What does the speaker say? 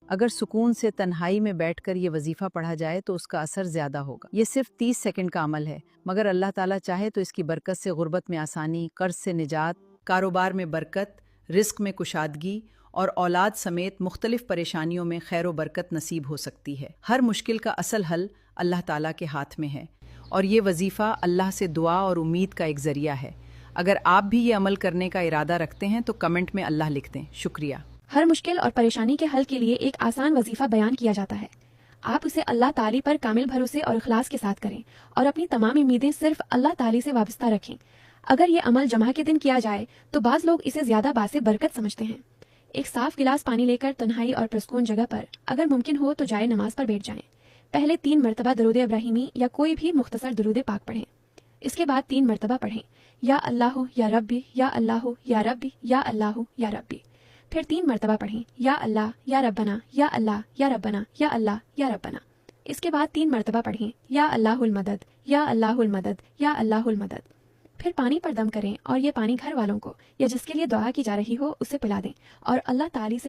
اگر سکون سے تنہائی میں بیٹھ کر یہ وظیفہ پڑھا جائے تو اس کا اثر زیادہ ہوگا۔ یہ صرف 30 سیکنڈ کا عمل ہے، مگر اللہ تعالیٰ چاہے تو اس کی برکت سے غربت میں آسانی، قرض سے نجات، کاروبار میں برکت، رزق میں کشادگی اور اولاد سمیت مختلف پریشانیوں میں خیر و برکت نصیب ہو سکتی ہے۔ ہر مشکل کا اصل حل اللہ تعالیٰ کے ہاتھ میں ہے، اور یہ وظیفہ اللہ سے دعا اور امید کا ایک ذریعہ ہے۔ اگر آپ بھی یہ عمل کرنے کا ارادہ رکھتے ہیں تو کمنٹ میں اللہ لکھ دیں۔ شکریہ۔ ہر مشکل اور پریشانی کے حل کے لیے ایک آسان وظیفہ بیان کیا جاتا ہے۔ آپ اسے اللہ تعالی پر کامل بھروسے اور اخلاص کے ساتھ کریں اور اپنی تمام امیدیں صرف اللہ تعالی سے وابستہ رکھیں۔ اگر یہ عمل جمعہ کے دن کیا جائے تو بعض لوگ اسے زیادہ باعث برکت سمجھتے ہیں۔ ایک صاف گلاس پانی لے کر تنہائی اور پرسکون جگہ پر اگر ممکن ہو تو جائے نماز پر بیٹھ جائیں۔ پہلے 3 مرتبہ درود ابراہیمی یا کوئی بھی مختصر درود پاک پڑھیں۔ اس کے بعد 3 مرتبہ پڑھیں یا اللہ یا ربی یا اللہ یا ربی یا اللہ یا ربی۔ پھر 3 مرتبہ پڑھیں یا اللہ یا ربنا یا اللہ یا ربنا یا اللہ یا ربنا۔ اس کے بعد 3 مرتبہ پڑھیں یا اللہ المدد یا اللہ المدد یا اللہ المدد۔ پھر پانی پر دم کریں اور یہ پانی گھر والوں کو یا جس کے لیے دعا کی جا رہی ہو اسے پلا دیں اور اللہ تعالی سے